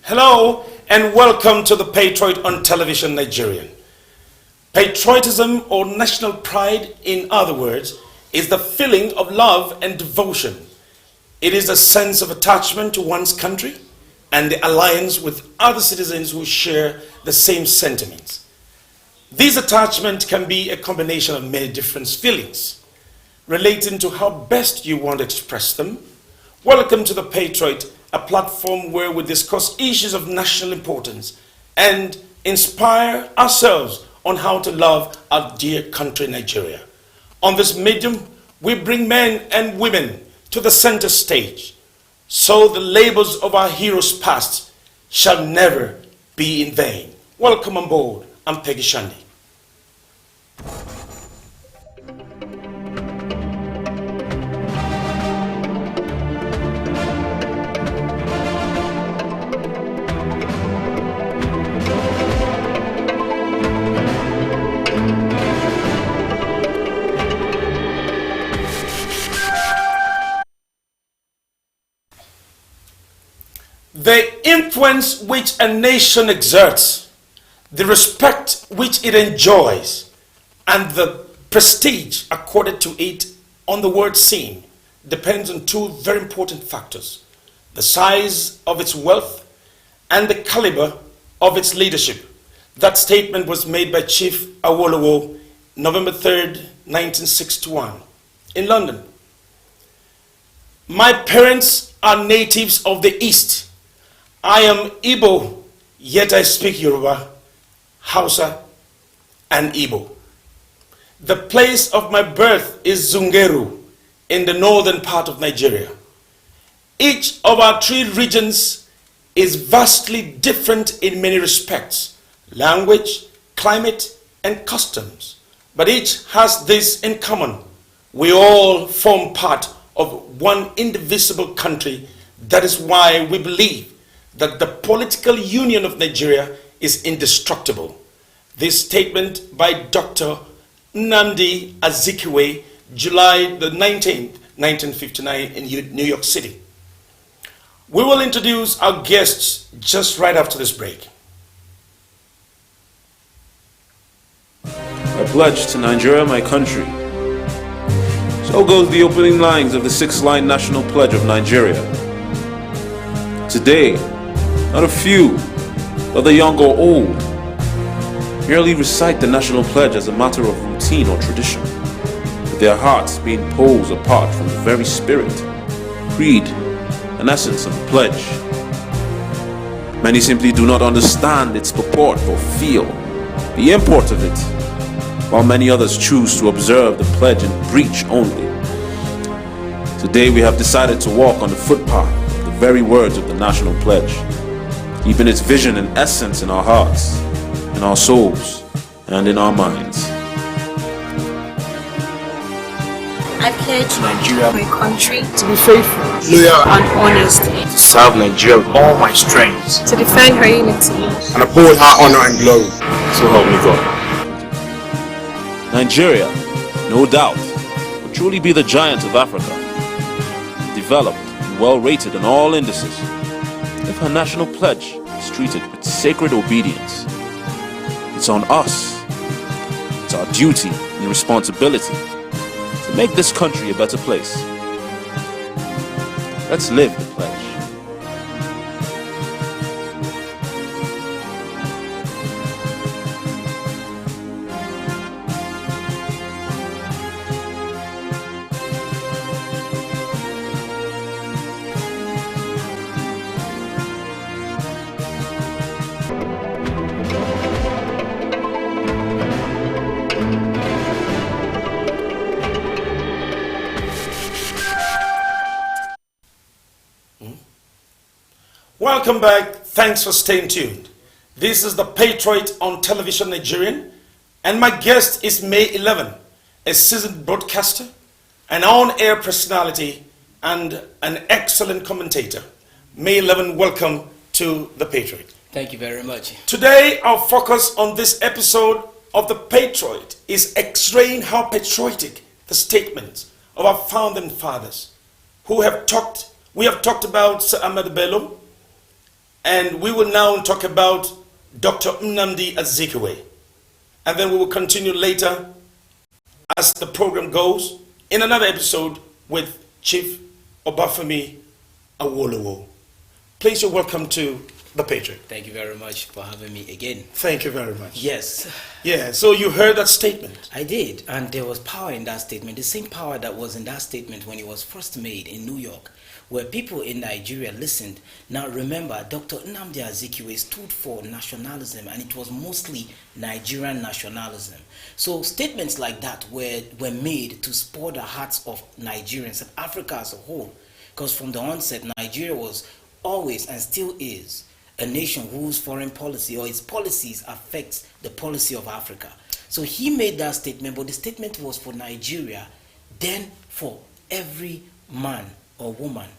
Hello and welcome to the Patriot on Television Nigerian. Patriotism or national pride, in other words, is the feeling of love and devotion. It is a sense of attachment to one's country and the alliance with other citizens who share the same sentiments. This attachment can be a combination of many different feelings relating to how best you want to express them. Welcome to the Patriot, a platform where we discuss issues of national importance and inspire ourselves on how to love our dear country, Nigeria. On this medium, we bring men and women to the center stage, so the labors of our heroes past shall never be in vain. Welcome on board. I'm Peggy Shandi. The influence which a nation exerts, the respect which it enjoys, and the prestige accorded to it on the world scene depends on two very important factors: the size of its wealth and the caliber of its leadership. That statement was made by Chief Awolowo, November 3rd, 1961, in London. My parents are natives of the East. I am Igbo, yet I speak Yoruba, Hausa, and Igbo. The place of my birth is Zungeru, in the northern part of Nigeria. Each of our three regions is vastly different in many respects: language, climate, and customs. But each has this in common: we all form part of one indivisible country. That is why we believe that the political union of Nigeria is indestructible. This statement by Dr. Nnamdi Azikiwe, July the 19th, 1959 in New York City. We will introduce our guests just right after this break. I pledge to Nigeria, my country. So goes the opening lines of the six-line national pledge of Nigeria. Today, not a few, whether young or old, merely recite the national pledge as a matter of routine or tradition, with their hearts being poles apart from the very spirit, creed, and essence of the pledge. Many simply do not understand its purport or feel the import of it, while many others choose to observe the pledge in breach only. Today we have decided to walk on the footpath of the very words of the national pledge, keeping its vision and essence in our hearts, in our souls, and in our minds. I pledge Nigeria, my country to be faithful, loyal, and honest, to serve Nigeria with all my strength, to defend her unity, and uphold her honor and glory. So help me God. Nigeria, no doubt, will truly be the giant of Africa, developed and well rated in all indices, if her national pledge is treated with sacred obedience. It's on us, it's our duty and responsibility to make this country a better place. Let's live the pledge. Welcome back. Thanks for staying tuned. This is the Patriot on Television Nigerian, and my guest is May 11, a seasoned broadcaster, an on-air personality, and an excellent commentator. May 11, welcome to the Patriot. Thank you very much. Today, our focus on this episode of the Patriot is x-raying how patriotic the statements of our founding fathers, we have talked about Sir Ahmadu Bello, And we will now talk about Dr. Nnamdi Azikiwe. And then we will continue later as the program goes in another episode with Chief Obafemi Awolowo. Please, you're welcome to the Patriot. Thank you very much for having me again. Thank you very much. Yes. Yeah, so you heard that statement. I did, and there was power in that statement, the same power that was in that statement when it was first made in New York, where people in Nigeria listened. Now remember, Dr. Nnamdi Azikiwe stood for nationalism, and it was mostly Nigerian nationalism. So statements like that were made to spur the hearts of Nigerians and Africa as a whole, because from the onset, Nigeria was always and still is a nation whose foreign policy or its policies affects the policy of Africa. So he made that statement, but the statement was for Nigeria, then for every man or woman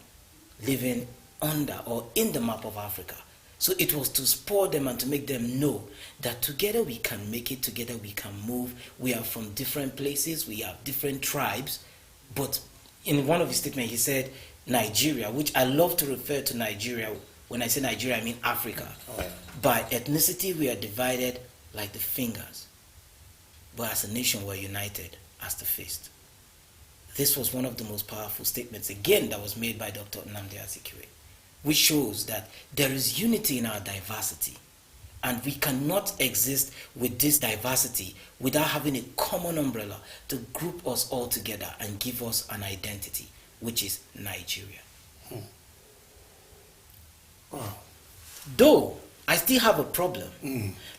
living under or in the map of Africa. So it was to spur them and to make them know that together we can make it, together we can move. We are from different places, we have different tribes, but in one of his statements he said Nigeria, which I love to refer to Nigeria. When I say Nigeria, I mean Africa. Oh, yeah. By ethnicity, we are divided like the fingers. But as a nation, we're united as the fist. This was one of the most powerful statements, again, that was made by Dr. Nnamdi Azikiwe, which shows that there is unity in our diversity. And we cannot exist with this diversity without having a common umbrella to group us all together and give us an identity, which is Nigeria. Wow. Though I still have a problem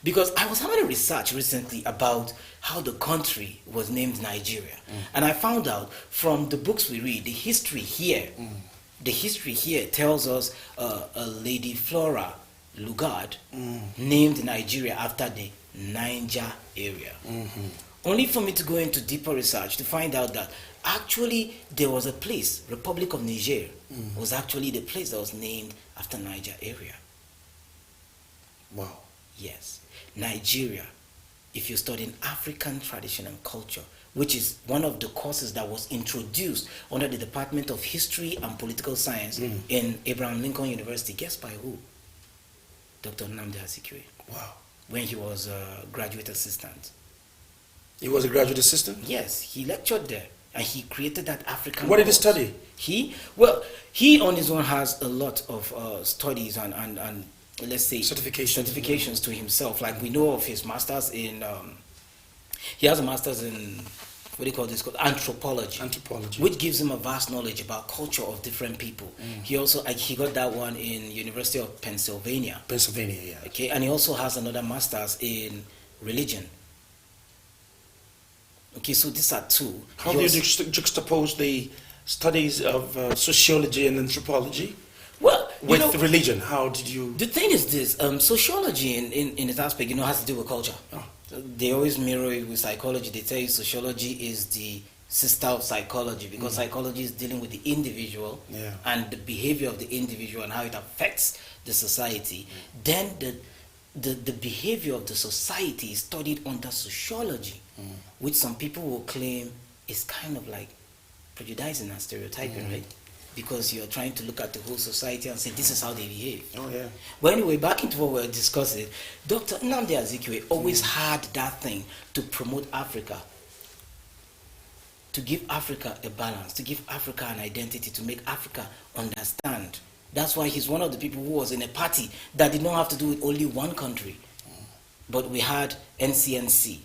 because I was having a research recently about how the country was named Nigeria, and I found out from the books we read, the history here tells us a Lady Flora Lugard named Nigeria after the Niger area. Only for me to go into deeper research to find out that actually there was a place, Republic of Niger, was actually the place that was named after Niger area. Wow. Yes. Nigeria, if you're studying African tradition and culture, which is one of the courses that was introduced under the Department of History and Political Science in Abraham Lincoln University, guess by who? Dr. Nnamdi Azikiwe. Wow. When he was a graduate assistant. He was a graduate assistant? Yes, he lectured there. And he created that African What did he course. study? He on his own has a lot of studies and let's say certifications to himself. Like we know of his masters in he has a master's in what do you call this called anthropology, which gives him a vast knowledge about culture of different people. He also he got that one in University of Pennsylvania, yeah. Okay, and he also has another master's in religion. Okay, so these are two. How do you juxtapose the studies of sociology and anthropology with religion? How did you... The thing is this, sociology in its aspect, has to do with culture. Oh. They always mirror it with psychology. They tell you sociology is the sister of psychology because psychology is dealing with the individual and the behavior of the individual and how it affects the society. Then the behavior of the society is studied under sociology, which some people will claim is kind of like prejudicing and stereotyping, right? Because you're trying to look at the whole society and say this is how they behave. Oh yeah. But anyway, back into what we were discussing, Dr. Nnamdi Azikiwe always had that thing to promote Africa, to give Africa a balance, to give Africa an identity, to make Africa understand. That's why he's one of the people who was in a party that did not have to do with only one country. But we had NCNC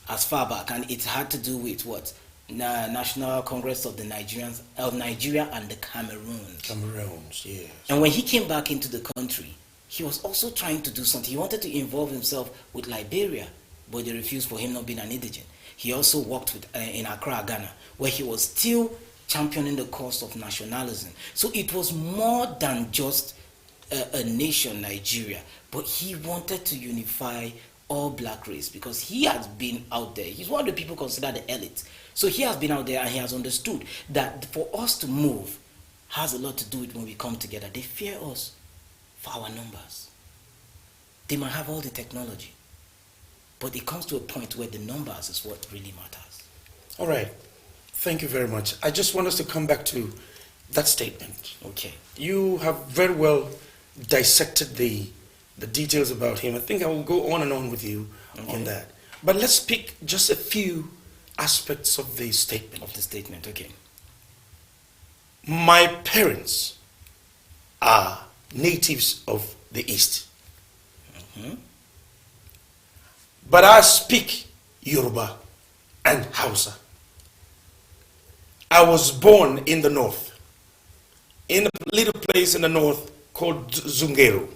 as far back, and it had to do with what? National Congress of the Nigerians, of Nigeria and the Cameroons. Yes. And when he came back into the country, he was also trying to do something. He wanted to involve himself with Liberia, but they refused for him not being an indigent. He also worked with in Accra, Ghana, where he was still championing the cause of nationalism. So it was more than just a nation, Nigeria, but he wanted to unify all black race because he has been out there. He's one of the people considered the elite. So he has been out there and he has understood that for us to move has a lot to do with when we come together. They fear us for our numbers. They might have all the technology, but it comes to a point where the numbers is what really matters. All right. Thank you very much. I just want us to come back to that statement. Okay. You have very well dissected the details about him. I think I will go on and on with you on that. But let's pick just a few aspects of the statement. Okay. My parents are natives of the East. But I speak Yoruba and Hausa. I was born in the north, in a little place in the north called Zungeru.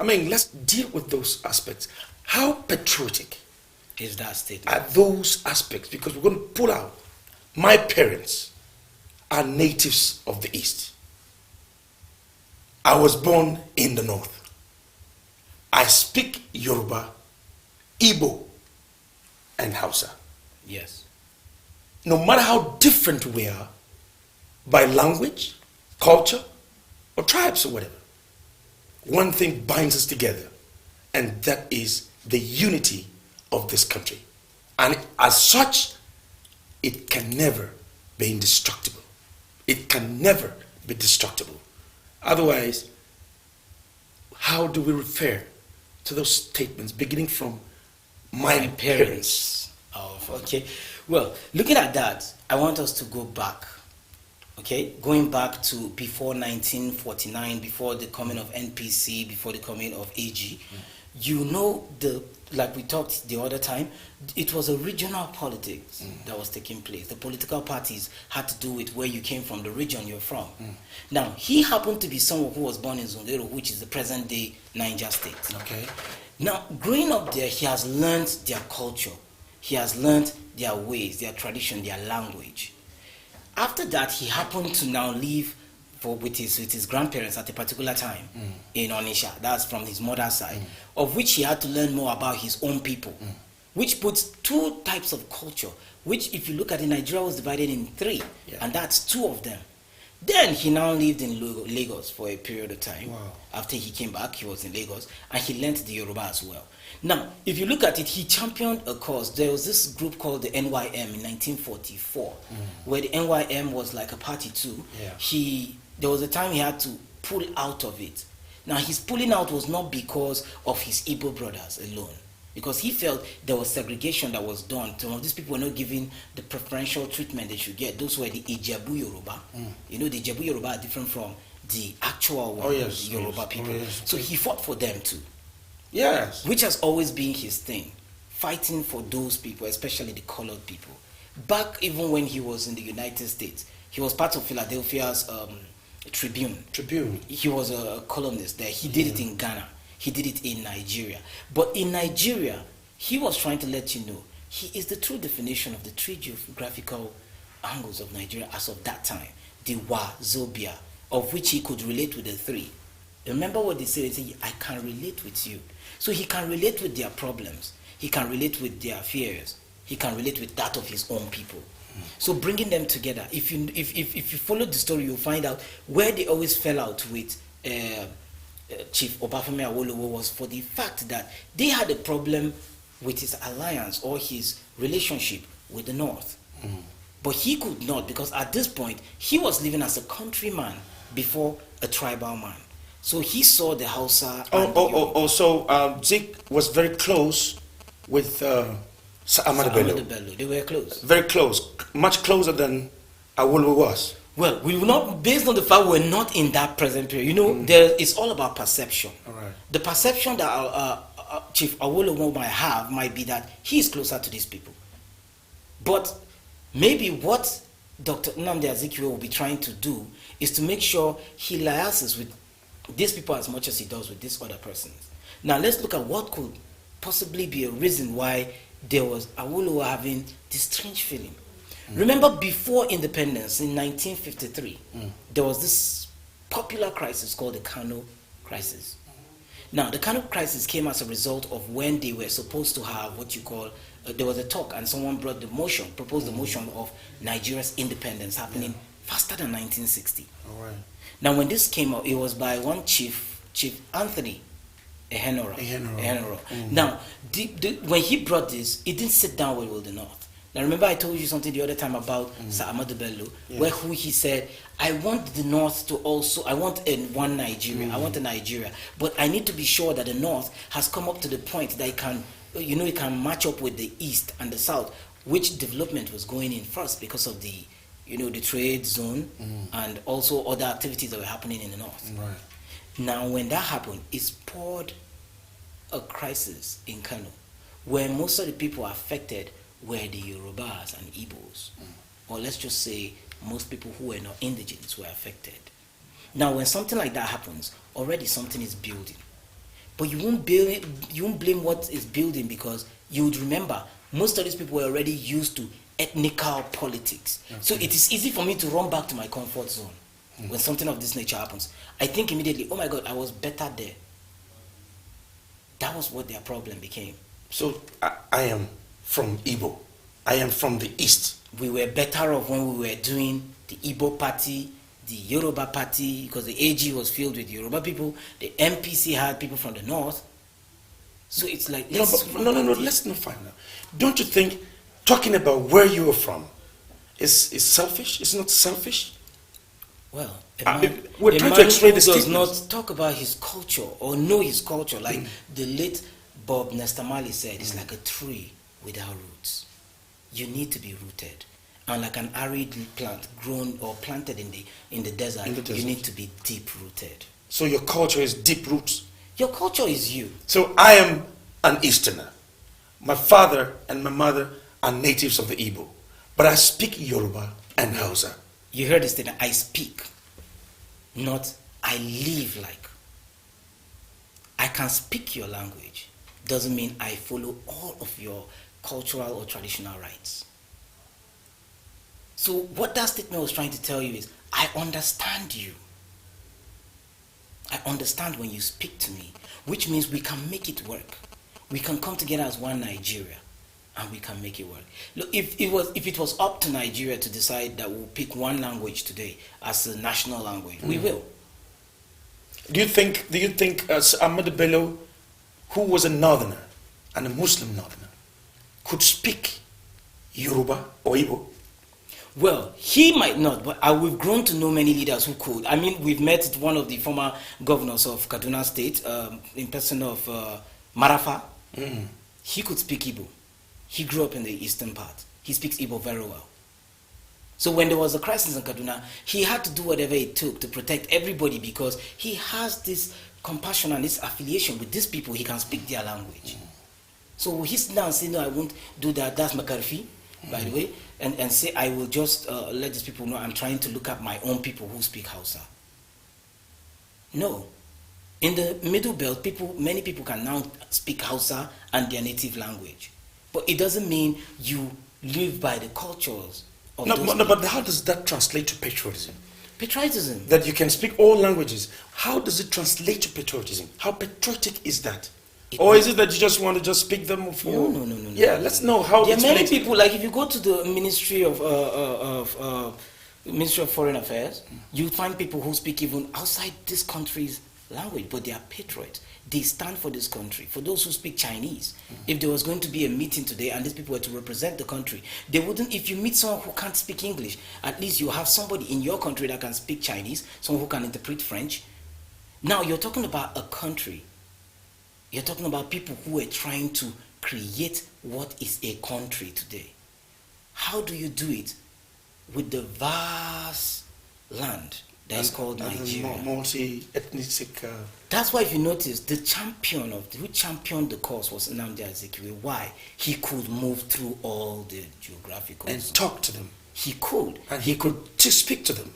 I mean, let's deal with those aspects. How patriotic is that statement? Are those aspects? Because we're going to pull out. My parents are natives of the East. I was born in the north. I speak Yoruba, Igbo, and Hausa. Yes. No matter how different we are by language, culture, or tribes or whatever, one thing binds us together, and that is the unity of this country. And as such, it can never be indestructible. It can never be destructible. Otherwise, how do we refer to those statements beginning from my parents? Okay. Well, looking at that, I want us to go back. Okay, going back to before 1949, before the coming of NPC, before the coming of AG, you know, like we talked the other time, it was a regional politics that was taking place. The political parties had to do with where you came from, the region you're from. Now, he happened to be someone who was born in Zungeru, which is the present-day Niger State. Okay. Now, growing up there, he has learned their culture. He has learned their ways, their tradition, their language. After that, he happened to now live with his grandparents at a particular time in Onitsha. That's from his mother's side, of which he had to learn more about his own people, which puts two types of culture, which if you look at it, Nigeria was divided in three, and that's two of them. Then he now lived in Lagos for a period of time. Wow. After he came back, he was in Lagos, and he learned the Yoruba as well. Now, if you look at it, he championed a cause. There was this group called the NYM in 1944, where the NYM was like a party too. Yeah. There was a time he had to pull out of it. Now, his pulling out was not because of his Igbo brothers alone, because he felt there was segregation that was done. Some of these people were not given the preferential treatment they should get. Those were the Ijebu Yoruba. You know, the Ijebu Yoruba are different from the actual Yoruba people. So he fought for them too. Yes. Which has always been his thing, fighting for those people, especially the colored people. Back even when he was in the United States, he was part of Philadelphia's Tribune. He was a columnist there. He did it in Ghana. He did it in Nigeria. But in Nigeria, he was trying to let you know, he is the true definition of the three geographical angles of Nigeria as of that time. The Wazobia, of which he could relate with the three. Remember what they say? They say, I can relate with you. So he can relate with their problems. He can relate with their fears. He can relate with that of his own people. So bringing them together, if you follow the story, you'll find out where they always fell out with Chief Obafemi Awolowo was for the fact that they had a problem with his alliance or his relationship with the North. But he could not, because at this point, he was living as a countryman before a tribal man. So he saw the Hausa. So Zik was very close with Ahmadu Bello. They were close. Very close. Much closer than Awolowo was. Well, we will not, based on the fact we're not in that present period. You know, it's all about perception. All right. The perception that Chief Awolowo might be that he is closer to these people. But maybe what Dr. Nnamdi Azikiwe will be trying to do is to make sure he liaises with these people as much as he does with these other persons. Now let's look at what could possibly be a reason why there was Awolowo having this strange feeling. Remember, before independence in 1953, there was this popular crisis called the Kano crisis. Now, the Kano crisis came as a result of when they were supposed to have what you call, there was a talk and someone brought the motion, proposed the motion of Nigeria's independence happening faster than 1960. All right. Now, when this came out, it was by one Chief Anthony Ehenora. Now, when he brought this, it didn't sit down well with the North. Now remember I told you something the other time about Sir Ahmadu Bello, where who he said, I want the North to also, I want one Nigeria, I want a Nigeria, but I need to be sure that the North has come up to the point that it can, it can match up with the East and the South, which development was going in first because of the, the trade zone and also other activities that were happening in the North. Right. Now when that happened, it spurred a crisis in Kano, where most of the people affected were the Yorubas and Igbos, or let's just say most people who were not indigenous were affected. Now, when something like that happens, already something is building, but you won't blame what is building, because you would remember most of these people were already used to ethnical politics. Okay. So it is easy for me to run back to my comfort zone when something of this nature happens. I think immediately, oh my God, I was better there. That was what their problem became. So I am from Igbo. I am from the East. We were better off when we were doing the Igbo party, the Yoruba party, because the AG was filled with Yoruba people. The MPC had people from the North. So it's like... No, let's not find out. Don't you think talking about where you are from is selfish? It's not selfish? Well, we're trying to explain this. Does not talk about his culture or know his culture, like the late Bob Nestamali said, it's like a tree without roots. You need to be rooted, and like an arid plant grown or planted in the desert, you need to be deep rooted. So your culture is deep roots. Your culture is you. So I am an Easterner. My father and my mother are natives of the Igbo, but I speak Yoruba and Hausa. You heard this statement, I speak, not I live like. I can speak your language. Doesn't mean I follow all of your cultural or traditional rights. So what that statement was trying to tell you is, I understand you. I understand when you speak to me, which means we can make it work. We can come together as one Nigeria, and we can make it work. Look, if it was up to Nigeria to decide that we'll pick one language today as a national language, we will. Do you think Ahmadu Bello, who was a northerner and a Muslim northerner, could speak Yoruba or Igbo? Well, he might not, but we've grown to know many leaders who could. I mean, we've met one of the former governors of Kaduna State, in person of Marafa. He could speak Igbo. He grew up in the eastern part. He speaks Igbo very well. So when there was a crisis in Kaduna, he had to do whatever it took to protect everybody, because he has this compassion and this affiliation with these people. He can speak their language. So he's now saying, no, I won't do that. That's McCarthy, by the way. And say, I will just let these people know I'm trying to look at my own people who speak Hausa. No. In the Middle Belt, many people can now speak Hausa and their native language. But it doesn't mean you live by the cultures of those people. But how does that translate to patriotism? Patriotism. That you can speak all languages. How does it translate to patriotism? How patriotic is that? Or is it that you just want to just speak them for? No. Yeah, let's know how. There are many people. Like if you go to the Ministry of Foreign Affairs, you find people who speak even outside this country's language, but they are patriots. They stand for this country. For those who speak Chinese, if there was going to be a meeting today and these people were to represent the country, they wouldn't. If you meet someone who can't speak English, at least you have somebody in your country that can speak Chinese, someone who can interpret French. Now you're talking about a country. You're talking about people who are trying to create what is a country today. How do you do it with the vast land that's called Nigeria? Multi-ethnic. That's why if you notice, who championed the cause was Nnamdi Azikiwe. Why? He could move through all the geographical and talk to them. He could. And he could speak to them.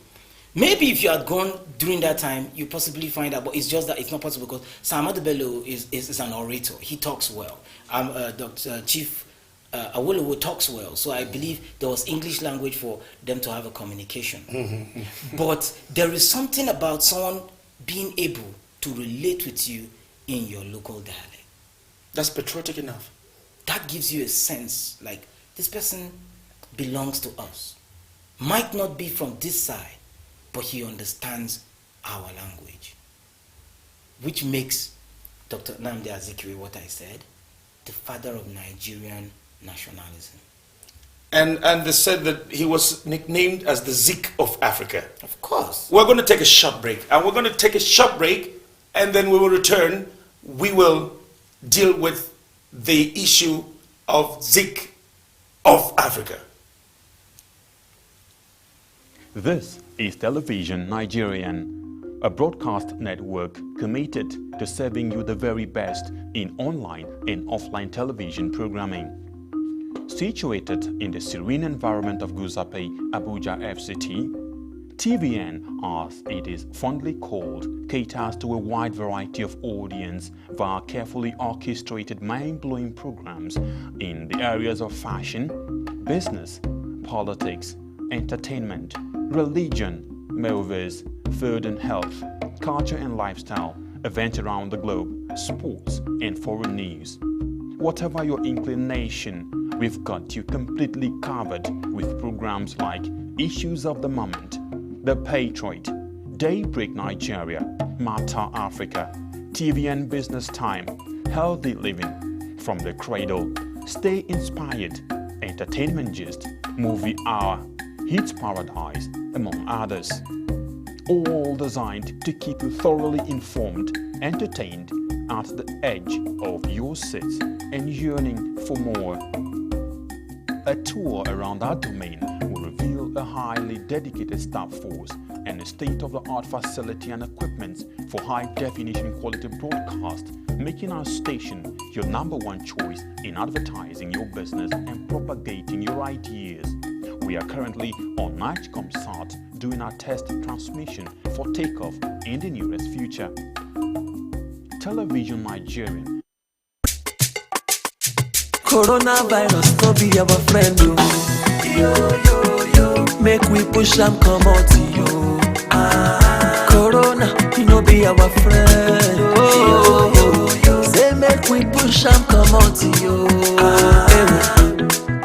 Maybe if you had gone during that time, you possibly find out, but it's just that it's not possible because Ahmadu Bello is an orator. He talks well. Chief Awolowo talks well. So I believe there was English language for them to have a communication. But there is something about someone being able to relate with you in your local dialect. That's patriotic enough. That gives you a sense like this person belongs to us. Might not be from this side, but he understands our language, which makes Dr. Nnamdi Azikiwe, what I said, the father of Nigerian nationalism. And they said that he was nicknamed as the Zik of Africa. Of course. We're going to take a short break. And we're going to take a short break, and then we will return. We will deal with the issue of Zik of Africa. This is Television Nigerian, a broadcast network committed to serving you the very best in online and offline television programming. Situated in the serene environment of Guzape, Abuja FCT, TVN, as it is fondly called, caters to a wide variety of audience via carefully orchestrated mind-blowing programs in the areas of fashion, business, politics, entertainment, religion, movies, food and health, culture and lifestyle, events around the globe, sports and foreign news. Whatever your inclination, we've got you completely covered with programs like Issues of the Moment, The Patriot, Daybreak Nigeria, Matter Africa, TVN Business Time, Healthy Living, From the Cradle, Stay Inspired, Entertainment Gist, Movie Hour, Hits Paradise, among others. All designed to keep you thoroughly informed, entertained, at the edge of your seats and yearning for more. A tour around our domain will reveal a highly dedicated staff force and a state-of-the-art facility and equipment for high-definition quality broadcast, making our station your number one choice in advertising your business and propagating your ideas. We are currently on NightComSat doing our test transmission for takeoff in the nearest future. Television Nigerian. Coronavirus no be our friend, yo. Make we push am come out, yo. Corona, he no be our friend, yo. Say make we push am come out, yo.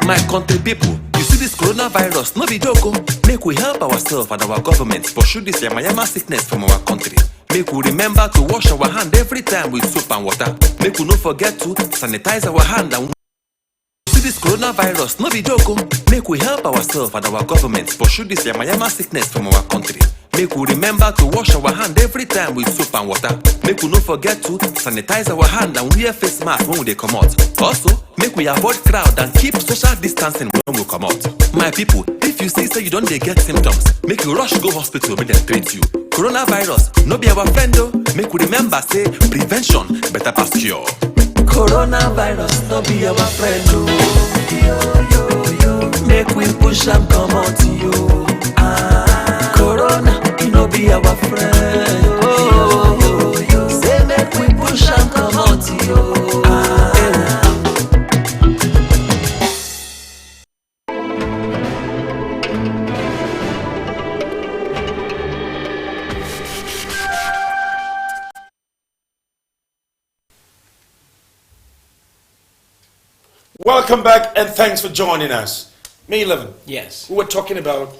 My country people, you see this coronavirus no be joke. Make we help ourselves and our government pursue this yamayama sickness from our country. Make we remember to wash our hand every time with soap and water. Make we no forget to sanitize our hand and this coronavirus no be joke. Make we help ourselves and our government pursue this yamayama sickness from our country. Make we remember to wash our hand every time with soap and water. Make we no forget to sanitize our hand and wear face mask when we come out. Also, make we avoid crowd and keep social distancing when we come out. My people, if you see say you don't get symptoms, make you rush go hospital make them treat you. Coronavirus no be our friend though. Make we remember say prevention better pass cure. Coronavirus no be our friend, yo. Make we push am come out, yo. Corona, he no be our friend, yo. Say make we push am come out, yo. Welcome back, and thanks for joining us. May 11. Yes. We were talking about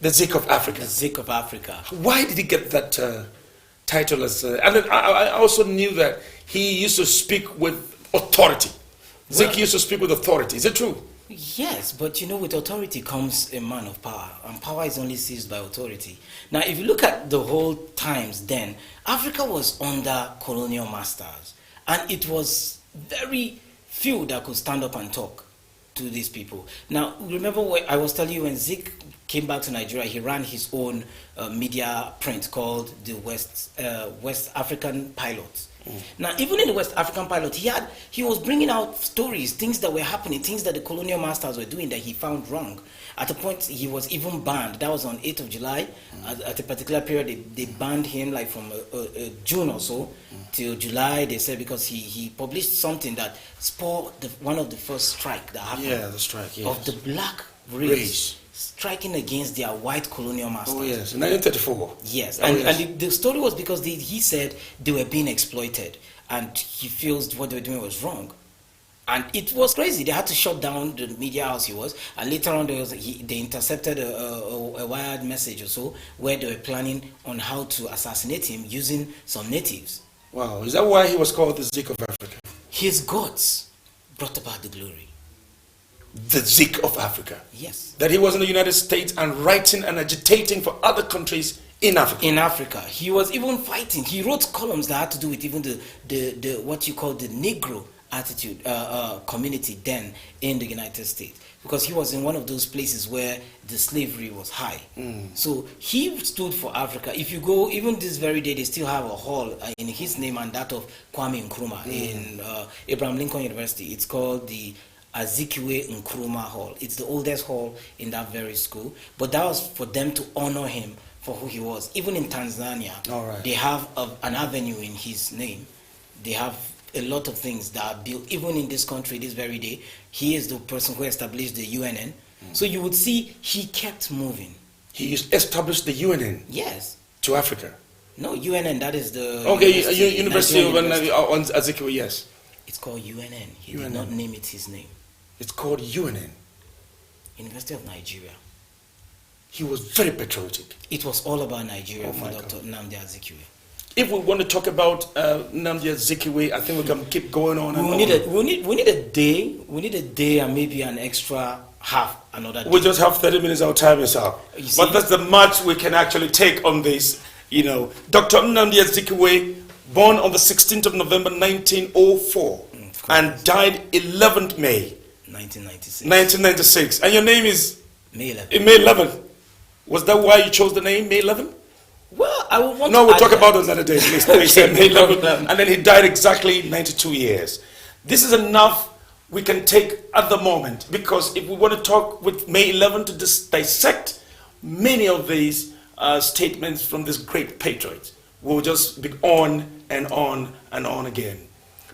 the Zik of Africa. The Zik of Africa. Why did he get that title? And then I also knew that he used to speak with authority. Zik used to speak with authority. Is it true? Yes, but you know, with authority comes a man of power, and power is only seized by authority. Now, if you look at the whole times then, Africa was under colonial masters, and it was very few that could stand up and talk to these people. Now, remember what I was telling you, when Zik came back to Nigeria, he ran his own media print called the West African Pilot. Now, even in the West African Pilot, he was bringing out stories, things that were happening, things that the colonial masters were doing that he found wrong. At a point, he was even banned. That was on 8th of July. At a particular period, they banned him, like from June or so till July, they said, because he published something that spoiled one of the first strike that happened. Yeah, the strike, yes. Of the black race striking against their white colonial masters. Oh, yes, in 1934. Yes, oh, and, yes. and the story was because he said they were being exploited, and he feels what they were doing was wrong. And it was crazy. They had to shut down the media house he was. And later on, they intercepted a wired message or so where they were planning on how to assassinate him using some natives. Wow, is that why he was called the Zik of Africa? His gods brought about the glory. the Zik of Africa. Yes. That he was in the United States and writing and agitating for other countries in Africa. In Africa. He was even fighting. He wrote columns that had to do with even the what you call the Negro attitude community then in the United States, because he was in one of those places where the slavery was high. So he stood for Africa. If you go, even this very day, they still have a hall in his name and that of Kwame Nkrumah in Abraham Lincoln University. It's called the Azikiwe Nkrumah Hall. It's the oldest hall in that very school, but that was for them to honor him for who he was. Even in Tanzania, they have an avenue in his name. They have a lot of things that are built. Even in this country, this very day, he is the person who established the UNN. So you would see he kept moving. He established the UNN? Yes. To Africa? No, UNN, that is the... Okay, University of Azikiwe, yes. It's called UNN. He did not name it his name. It's called UNN. University of Nigeria. He was very patriotic. It was all about Nigeria for Dr. Nnamdi Azikiwe. If we want to talk about Nnamdi Azikiwe, I think we can keep going on. We need a day. We need a day and maybe an extra half another day. We just have 30 minutes. Our time is up. But that's the much we can actually take on this. You know, Dr. Nnamdi Azikiwe, born on the 16th of November 1904 and died 11th May 1996. 1996. And your name is May 11th. May 11th. Was that why you chose the name May 11th? Well, I would want No, to we'll talk about it another day, please. Okay, May no 11th. problem. And then he died exactly 92 years. This is enough we can take at the moment, because if we want to talk with May 11th to dissect many of these statements from this great patriot, we'll just be on and on and on again.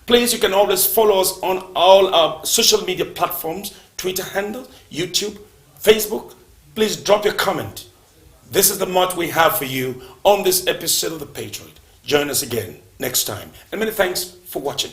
Please, you can always follow us on all our social media platforms, Twitter handle, YouTube, Facebook. Please drop your comment. This is the much we have for you on this episode of The Patriot. Join us again next time. And many thanks for watching.